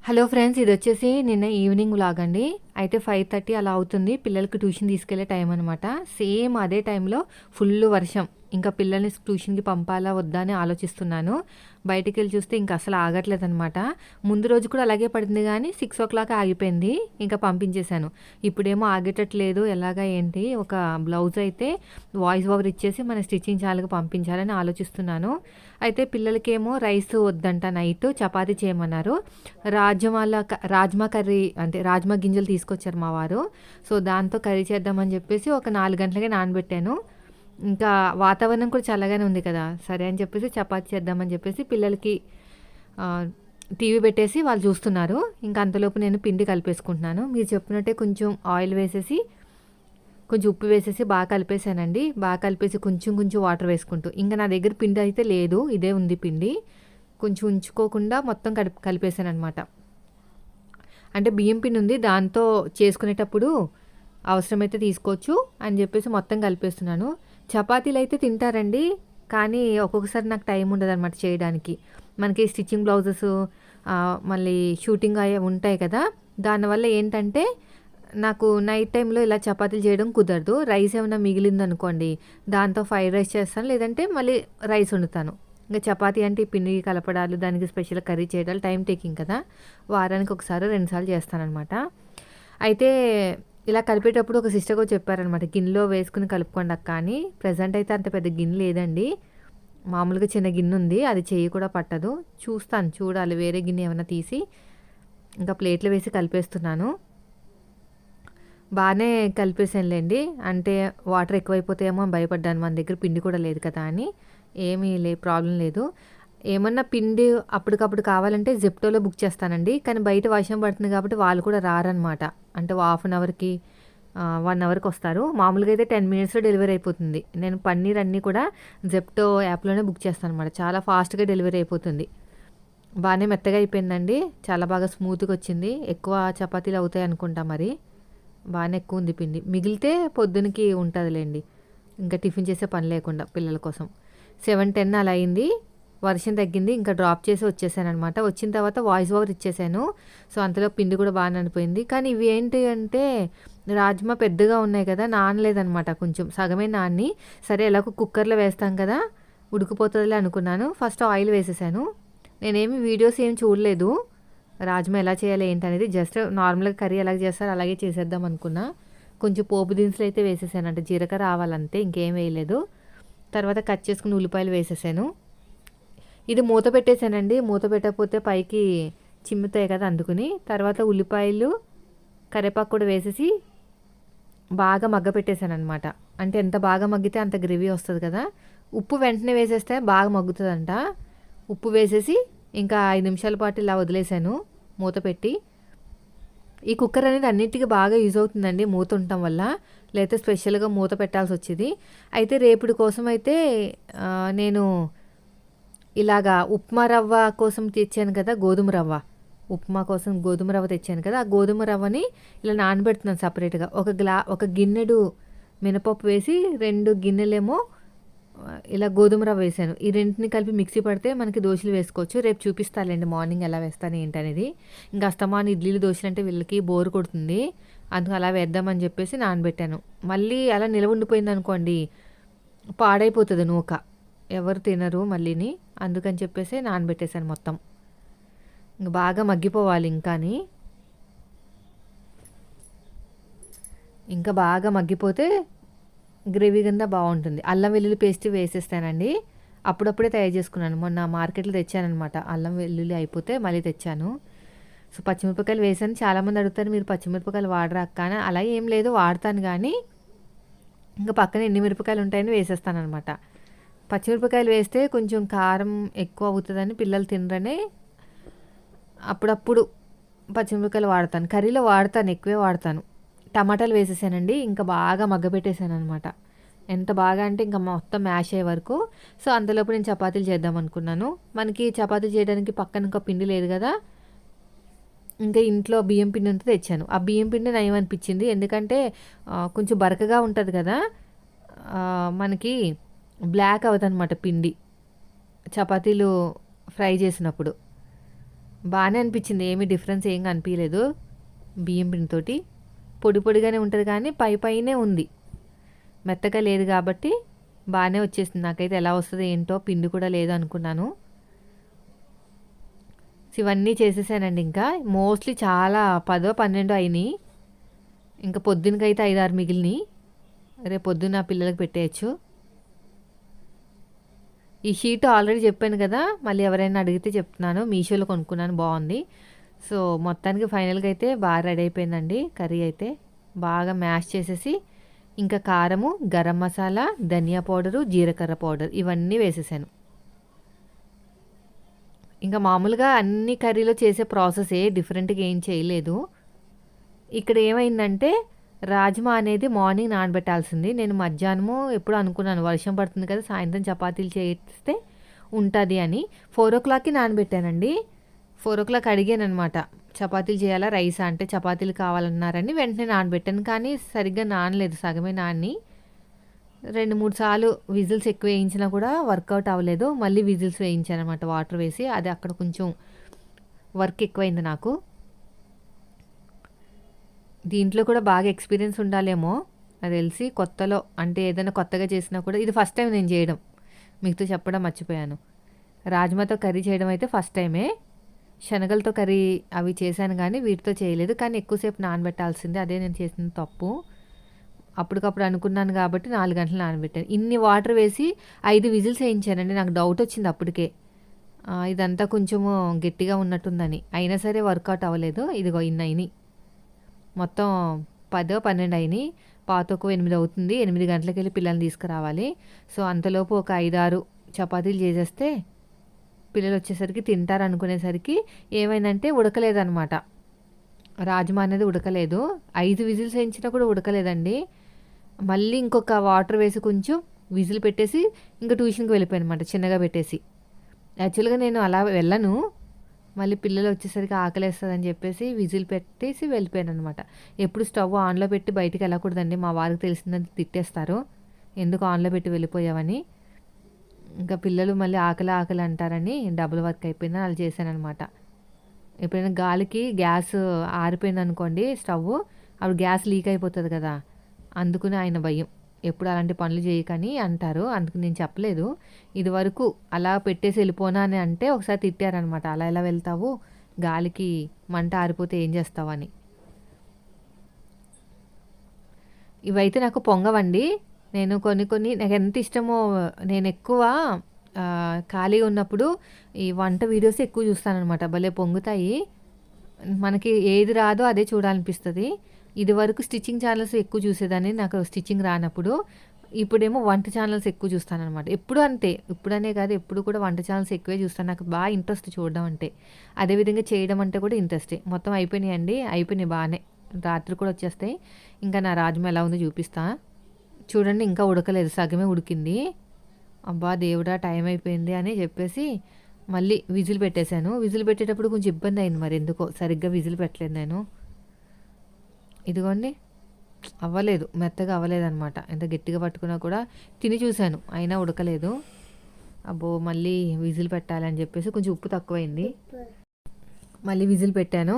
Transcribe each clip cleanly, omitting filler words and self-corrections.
Hello friends, ఇదొచ్చేసి నిన్న evening vlog అండి. అయితే 5:30 అలా అవుతుంది. పిల్లలకి ట్యూషన్ తీసుకెళ్ళే టైం అనమాట. సేమ్ అదే టైంలో ఫుల్లు వర్షం. ఇంకా పిల్లల్ని ట్యూషన్‌కి పంపాలా వద్దా అని ఆలోచిస్తున్నాను. బయటికెళ్ళి చూస్తే ఇంక అసలు ఆగట్లేదనమాట. ముందు రోజు కూడా అలాగే పడింది గానీ 6:00 ఆగిపోయింది. ఇంకా పంపించేశాను. ఇప్పుడేమో ఆగేటట్లేదు. ఎలాగా ఏంటి ఒక బ్లౌజ్ అయితే వాయిస్ ఓవర్ ఇచ్చేసి మన స్టిచ్చింగ్ ఛానల్‌కి పంపించాలని ఆలోచిస్తున్నాను. అయితే పిల్లలకేమో రైస్ వద్దంట, నైట్ చపాతీ చేయమన్నారు. రాజ్మా కర్రీ అంటే రాజ్మా గింజలు తీసుకొచ్చారు మా వారు. సో, దాంతో కర్రీ చేద్దామని చెప్పేసి ఒక 4 గంటలకే నానబెట్టాను. ఇంకా వాతావరణం కూడా చల్లగానే ఉంది కదా! సరే అని చెప్పేసి చపాతీ చేద్దామని చెప్పేసి పిల్లలకి టీవీ పెట్టేసి వాళ్ళు చూస్తున్నారు. ఇంకా అంతలోపు నేను పిండి కలిపేసుకుంటున్నాను. మీరు చెప్పినట్టే కొంచెం ఆయిల్ వేసేసి, కొంచెం ఉప్పు వేసేసి బాగా కలిపేసానండి. బాగా కలిపేసి కొంచెం కొంచెం వాటర్ వేసుకుంటూ, ఇంకా నా దగ్గర పిండి అయితే లేదు, ఇదే ఉంది పిండి. కొంచెం ఉంచుకోకుండా మొత్తం కలిపేసాననమాట. అంటే బియ్యం పిండి ఉంది, దాంతో చేసుకునేటప్పుడు అవసరమైతే తీసుకోవచ్చు అని చెప్పేసి మొత్తం కలిపేస్తున్నాను. చపాతీలు అయితే తింటారండి, కానీ ఒక్కొక్కసారి నాకు టైం ఉండదన్నమాట చేయడానికి. మనకి స్టిచ్చింగ్ బ్లౌజెస్ మళ్ళీ షూటింగ్ అయ్యే ఉంటాయి కదా, దానివల్ల ఏంటంటే నాకు నైట్ టైంలో ఇలా చపాతీలు చేయడం కుదరదు. రైస్ ఏమైనా మిగిలిందనుకోండి, దాంతో ఫ్రైడ్ రైస్ చేస్తాను, లేదంటే మళ్ళీ రైస్ వండుతాను. ఇంకా చపాతీ అంటే ఈ పిండి కలపడాలు, దానికి స్పెషల్ కర్రీ చేయడాలు టైం టేకింగ్ కదా. వారానికి ఒకసారి 2 సార్లు చేస్తానన్నమాట. అయితే ఇలా కలిపేటప్పుడు ఒక సిస్టర్ కూడా చెప్పారనమాట, గిన్నెలో వేసుకుని కలుపుకోండి అక్క అని. ప్రెజెంట్ అయితే అంత పెద్ద గిన్నె లేదండి, మామూలుగా చిన్న గిన్నె ఉంది, అది చెయ్యి కూడా పట్టదు. చూడాలి వేరే గిన్నె ఏమైనా తీసి ఇంకా ప్లేట్లో వేసి కలిపేస్తున్నాను. బాగానే కలిపేసానులేండి. అంటే వాటర్ ఎక్కువైపోతాయేమో అని భయపడ్డాను, మన దగ్గర పిండి కూడా లేదు కదా అని. ఏమీ ప్రాబ్లం లేదు. ఏమన్నా పిండి అప్పటికప్పుడు కావాలంటే జెప్టోలో బుక్ చేస్తానండి. కానీ బయట వర్షం పడుతుంది కాబట్టి వాళ్ళు కూడా రారనమాట. అంటే హాఫ్ అన్ అవర్‌కి 1 అవర్‌కి వస్తారు. మామూలుగా అయితే 10 మినిట్స్‌లో డెలివరీ అయిపోతుంది. నేను పన్నీర్ అన్నీ కూడా జెప్టో యాప్‌లోనే బుక్ చేస్తాననమాట. చాలా ఫాస్ట్‌గా డెలివరీ అయిపోతుంది. బాగానే మెత్తగా అయిపోయిందండి. చాలా బాగా స్మూత్‌గా వచ్చింది. ఎక్కువ చపాతీలు అవుతాయి అనుకుంటా మరి. బాగానే ఎక్కువ ఉంది పిండి. మిగిలితే పొద్దునకి ఉంటుందిలేండి, ఇంకా టిఫిన్ చేసే పని లేకుండా పిల్లల కోసం. 7:10 అలా అయింది. వర్షం తగ్గింది. ఇంకా డ్రాప్ చేసి వచ్చేసాననమాట. వచ్చిన తర్వాత వాయిస్ ఓవర్ ఇచ్చేసాను. సో, అంతలో పిండి కూడా బాగా నానిపోయింది. కానీ ఇవి ఏంటి అంటే రాజ్మా పెద్దగా ఉన్నాయి కదా, నానలేదనమాట. కొంచెం సగమే నాని. సరే ఎలాగో కుక్కర్లో వేస్తాం కదా, ఉడికిపోతుందిలే అనుకున్నాను. ఫస్ట్ ఆయిల్ వేసేసాను. నేనేమి వీడియోస్ ఏమి చూడలేదు రాజ్మా ఎలా చేయాలి ఏంటనేది. జస్ట్ నార్మల్గా కర్రీ ఎలా చేస్తారో అలాగే చేసేద్దాం అనుకున్నా. కొంచెం పోపు దినుసులు అయితే వేసేసాను, అంటే జీలకర్ర ఆవాలంతే, ఇంకేం వేయలేదు. తర్వాత కట్ చేసుకుని ఉల్లిపాయలు వేసేసాను. ఇది మూత పెట్టేశానండి. మూత పెట్టకపోతే పైకి చిమ్ముతాయి కదా, అందుకుని. తర్వాత ఉల్లిపాయలు, కరివేపాకు కూడా వేసేసి బాగా మగ్గ పెట్టేశానమాట. అంటే ఎంత బాగా మగ్గితే అంత గ్రేవీ వస్తుంది కదా. ఉప్పు వెంటనే వేసేస్తే బాగా మగ్గుతుందంట. ఉప్పు వేసేసి ఇంకా 5 నిమిషాల పాటు ఇలా వదిలేసాను మూత పెట్టి. ఈ కుక్కర్ అనేది అన్నిటికీ బాగా యూజ్ అవుతుందండి మూత ఉండటం వల్ల, లేకపోతే స్పెషల్గా మూత పెట్టాల్సి వచ్చేది. అయితే రేపుడి కోసం అయితే నేను ఇలాగా ఉప్మా రవ్వ కోసం తెచ్చాను కదా, గోధుమ రవ్వ. ఉప్మా కోసం గోధుమ రవ్వ తెచ్చాను కదా, ఆ గోధుమ రవ్వని ఇలా నానబెడుతున్నాను సపరేట్గా. ఒక గిన్నెడు మినపప్పు వేసి 2 గిన్నెలేమో ఇలా గోధుమ రవ్వ వేసాను. ఈ రెంటిని కలిపి మిక్సీ పడితే మనకి దోశలు వేసుకోవచ్చు. రేపు చూపిస్తాలేండి మార్నింగ్ ఎలా వేస్తాను ఏంటనేది. ఇంకా అస్తమాను ఇడ్లీలు దోశలు అంటే వీళ్ళకి బోర్ కొడుతుంది, అందుకు అలా వేద్దామని చెప్పేసి నానబెట్టాను. మళ్ళీ అలా నిలవ ఉండిపోయింది అనుకోండి, పాడైపోతుంది నూక, ఎవరు తినరు మళ్ళీని. అందుకని చెప్పేసి నానబెట్టేశాను మొత్తం. ఇంక బాగా మగ్గిపోవాలి ఇంకా బాగా మగ్గిపోతే గ్రేవీ కింద బాగుంటుంది. అల్లం వెల్లుల్లి పేస్ట్ వేసేస్తానండి. అప్పుడప్పుడే తయారు చేసుకున్నాను, మొన్న మార్కెట్లో తెచ్చానమాట. అల్లం వెల్లుల్లి అయిపోతే మళ్ళీ తెచ్చాను. సో, పచ్చిమిరపకాయలు వేసాను. చాలామంది అడుగుతారు, మీరు పచ్చిమిరపకాయలు వాడరా అక్క అని. అలా ఏం లేదు, వాడతాను కానీ ఇంకా పక్కన ఎన్ని మిరపకాయలు ఉంటాయని వేసేస్తానమాట. పచ్చిమిరపకాయలు వేస్తే కొంచెం కారం ఎక్కువ అవుతుందని పిల్లలు తినరని అప్పుడప్పుడు పచ్చిమిరపకాయలు వాడతాను. కర్రీలో వాడతాను, ఎక్కువే వాడతాను. టమాటాలు వేసేసానండి. ఇంకా బాగా మగ్గబెట్టేసాను అనమాట. ఎంత బాగా అంటే ఇంకా మొత్తం మ్యాష్ అయ్యే వరకు. సో, అంతలోపు నేను చపాతీలు చేద్దాం అనుకున్నాను. మనకి చపాతీలు చేయడానికి పక్కన ఇంకా పిండి లేదు కదా, ఇంకా ఇంట్లో బియ్యం పిండి ఉంటే తెచ్చాను. ఆ బియ్యం పిండి నయం అనిపించింది, ఎందుకంటే కొంచెం బరకగా ఉంటుంది కదా, మనకి బ్లాక్ అవుతుందన్నమాట పిండి చపాతీలు ఫ్రై చేసినప్పుడు. బాగానే అనిపించింది, ఏమీ డిఫరెన్స్ ఏం కనిపించలేదు. బియ్యం పిండితోటి పొడి పొడిగానే ఉంటుంది కానీ పైనే ఉంది, మెత్తగా లేదు కాబట్టి బాగానే వచ్చేసింది. నాకైతే ఎలా వస్తుందో ఏంటో, పిండి కూడా లేదు అనుకున్నాను. ఇవన్నీ చేసేసానండి. ఇంకా మోస్ట్లీ చాలా 10-12 అయినాయి. ఇంకా పొద్దునకైతే 5-6 మిగిలినాయి. రేపు పొద్దున్న పిల్లలకి పెట్టేయచ్చు. ఈ షీట్ ఆల్రెడీ చెప్పాను కదా, మళ్ళీ ఎవరైనా అడిగితే చెప్తున్నాను. మీషోలో కొనుక్కున్నాను, బాగుంది. సో మొత్తానికి ఫైనల్గా అయితే బాగా రెడీ అయిపోయిందండి. కర్రీ అయితే బాగా మ్యాష్ చేసేసి ఇంకా కారము, గరం మసాలా, ధనియా పౌడరు, జీలకర్ర పౌడర్ ఇవన్నీ వేసేసాను. ఇంకా మామూలుగా అన్ని కర్రీలో చేసే ప్రాసెసే, డిఫరెంట్గా ఏం చేయలేదు. ఇక్కడ ఏమైందంటే రాజ్మా అనేది మార్నింగ్ నానబెట్టాల్సింది. నేను మధ్యాహ్నము ఎప్పుడు అనుకున్నాను వర్షం పడుతుంది కదా, సాయంత్రం చపాతీలు చేస్తే ఉంటుంది అని 4 o'clockకి నానబెట్టానండి. 4 o'clock అడిగాను అనమాట, చపాతీలు చేయాలా రైసా అంటే చపాతీలు కావాలన్నారని వెంటనే నానబెట్టాను. కానీ సరిగ్గా నానలేదు, సగమే నాని 2-3 సార్లు విజిల్స్ ఎక్కువ వేయించినా కూడా వర్కౌట్ అవ్వలేదు. మళ్ళీ విజిల్స్ వేయించాను అనమాట వాటర్ వేసి. అది అక్కడ కొంచెం వర్క్ ఎక్కువైంది నాకు. దీంట్లో కూడా బాగా ఎక్స్పీరియన్స్ ఉండాలేమో అది తెలిసి, కొత్తలో అంటే ఏదైనా కొత్తగా చేసినా కూడా. ఇది ఫస్ట్ టైం నేను చేయడం, మీతో చెప్పడం మర్చిపోయాను. రాజ్మాతో కర్రీ చేయడం అయితే ఫస్ట్ టైమే. శనగలతో కర్రీ అవి చేశాను కానీ వీటితో చేయలేదు. కానీ ఎక్కువసేపు నానబెట్టాల్సిందే, అదే నేను చేసిన తప్పు. అప్పటికప్పుడు అనుకున్నాను కాబట్టి 4 గంటలు నానబెట్టాను. ఇన్ని వాటర్ వేసి 5 విజిల్స్ వేయించానండి. నాకు డౌట్ వచ్చింది అప్పటికే, ఇదంతా కొంచెము గట్టిగా ఉన్నట్టుందని. అయినా సరే వర్కౌట్ అవ్వలేదు. ఇదిగో ఇన్ని అయినాయి, మొత్తం 10-12 అయినాయి. పాతకు 8 అవుతుంది. 8 గంటలకు వెళ్ళి పిల్లల్ని తీసుకురావాలి. సో అంతలోపు ఒక 5-6 చపాతీలు చేసేస్తే పిల్లలు వచ్చేసరికి తింటారు అనుకునేసరికి ఏమైందంటే ఉడకలేదనమాట. రాజ్మా అనేది ఉడకలేదు. 5 విజిల్స్ వేయించినా కూడా ఉడకలేదండి. మళ్ళీ ఇంకొక వాటర్ వేసి కొంచెం విజిల్ పెట్టేసి ఇంకా ట్యూషన్కి వెళ్ళిపోయాను అనమాట, చిన్నగా పెట్టేసి. యాక్చువల్గా నేను అలా వెళ్ళను, మళ్ళీ పిల్లలు వచ్చేసరికి ఆకలేస్తుందని చెప్పేసి విజిల్ పెట్టేసి వెళ్ళిపోయాను అనమాట. ఎప్పుడు స్టవ్ ఆన్లో పెట్టి బయటికి వెళ్ళకూడదండి, మా వారికి తెలిసిందని తిట్టేస్తారు, ఎందుకు ఆన్లో పెట్టి వెళ్ళిపోయావని. ఇంకా పిల్లలు మళ్ళీ ఆకలి అంటారని డబుల్ వర్క్ అయిపోయిందని అలా చేశాను అనమాట. ఎప్పుడైనా గాలికి గ్యాస్ ఆరిపోయింది అనుకోండి స్టవ్, అప్పుడు గ్యాస్ లీక్ అయిపోతుంది కదా, అందుకుని ఆయన భయం, ఎప్పుడు అలాంటి పనులు చేయకని అంటారు. అందుకు నేను చెప్పలేదు. ఇది వరకు అలా పెట్టేసి వెళ్ళిపోనా అని అంటే ఒకసారి తిట్టారనమాట, అలా ఎలా వెళ్తావు, గాలికి మంట ఆరిపోతే ఏం చేస్తావు అని. ఇవైతే నాకు పొంగవండి. నేను కొన్ని నాకు ఎంత ఇష్టమో, నేను ఎక్కువ ఖాళీగా ఉన్నప్పుడు ఈ వంట వీడియోస్ ఎక్కువ చూస్తానన్నమాట. భలే పొంగుతాయి. మనకి ఏది రాదో అదే చూడాలనిపిస్తుంది. ఇది వరకు స్టిచ్చింగ్ ఛానల్స్ ఎక్కువ చూసేదాన్ని, నాకు స్టిచ్చింగ్ రానప్పుడు. ఇప్పుడేమో వంట ఛానల్స్ ఎక్కువ చూస్తానన్నమాట. ఎప్పుడు అంతే, ఇప్పుడనే కాదు, ఎప్పుడు కూడా వంట ఛానల్స్ ఎక్కువే చూస్తాను. నాకు బాగా ఇంట్రెస్ట్ చూడడం అంటే. అదేవిధంగా చేయడం అంటే కూడా ఇంట్రెస్టే. మొత్తం అయిపోయినాయి బాగానే. రాత్రి కూడా వచ్చేస్తాయి. ఇంకా నా రాజ్మా ఎలా ఉందో చూపిస్తా చూడండి. ఇంకా ఉడకలేదు, సగమే ఉడికింది. అబ్బా దేవుడా టైం అయిపోయింది అని చెప్పేసి మళ్ళీ విజిల్ పెట్టేశాను. విజిల్ పెట్టేటప్పుడు కొంచెం ఇబ్బంది అయింది, మరి ఎందుకో సరిగ్గా విజిల్ పెట్టలేదు నేను. ఇదిగోండి, అవ్వలేదు, మెత్తగా అవ్వలేదు అనమాట. ఎంత గట్టిగా పట్టుకున్నా కూడా. తిని చూశాను అయినా ఉడకలేదు. అబ్బో మళ్ళీ విజిల్ పెట్టాలని చెప్పేసి కొంచెం ఉప్పు తక్కువైంది. మళ్ళీ విజిల్ పెట్టాను.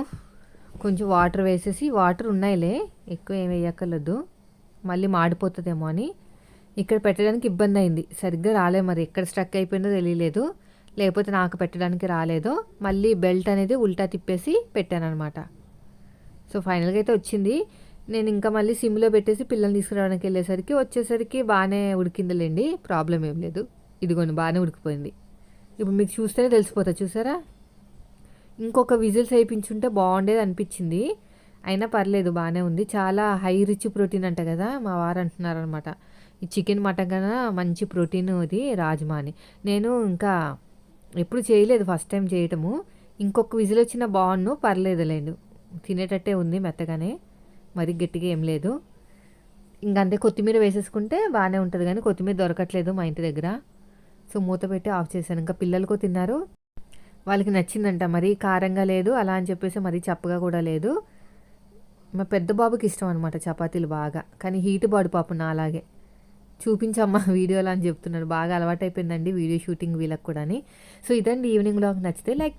కొంచెం వాటర్ వేసేసి, వాటర్ ఉన్నాయిలే ఎక్కువ ఏమి వేయక్కర్లేదు, మళ్ళీ మాడిపోతుందేమో అని. ఇక్కడ పెట్టడానికి ఇబ్బంది అయింది, సరిగ్గా రాలే. మరి ఎక్కడ స్ట్రక్ అయిపోయిందో తెలియలేదు, లేకపోతే నాకు పెట్టడానికి రాలేదో. మళ్ళీ బెల్ట్ అనేది ఉల్టా తిప్పేసి పెట్టాను అనమాట. సో ఫైనల్గా అయితే వచ్చింది. నేను ఇంకా మళ్ళీ సిమ్లో పెట్టేసి పిల్లల్ని తీసుకురావడానికి వచ్చేసరికి బాగానే ఉడికిందిలేండి, ప్రాబ్లం ఏం లేదు. ఇదిగోండి బాగానే ఉడికిపోయింది. ఇప్పుడు మీకు చూస్తేనే తెలిసిపోతుంది, చూసారా. ఇంకొక విజిల్స్ వేయించుంటే బాగుండేది అనిపించింది. అయినా పర్లేదు, బాగానే ఉంది. చాలా హై రిచ్ ప్రోటీన్ అంట కదా, మా వారు అంటున్నారు అనమాట. ఈ చికెన్ మటన్ కన్నా మంచి ప్రోటీన్ ఇది రాజ్మా అని. నేను ఇంకా ఎప్పుడు చేయలేదు, ఫస్ట్ టైం చేయటము. ఇంకొక విజిల్ వచ్చినా బాగుండు, పర్లేదులేండి, తినేటట్టే ఉంది, మెత్తగానే, మరి గట్టిగా ఏం లేదు. ఇంకంతే, కొత్తిమీర వేసేసుకుంటే బాగానే ఉంటుంది. కానీ కొత్తిమీర దొరకట్లేదు మా ఇంటి దగ్గర. సో మూత పెట్టి ఆఫ్ చేశాను. ఇంకా పిల్లలకు తిన్నారు, వాళ్ళకి నచ్చిందంట. మరీ కారంగా లేదు అలా అని చెప్పేసి మరీ చప్పగా కూడా లేదు. మా పెద్ద బాబుకి ఇష్టం అనమాట చపాతీలు బాగా, కానీ హీట్ బాడు పాపం నా అలాగే. చూపించమ్మా వీడియోలో అని చెప్తున్నాడు. బాగా అలవాటైపోయిందండి వీడియో షూటింగ్ వీళ్ళకి కూడా అని. సో ఇదండి ఈవినింగ్ వ్లాగ్. నచ్చితే లైక్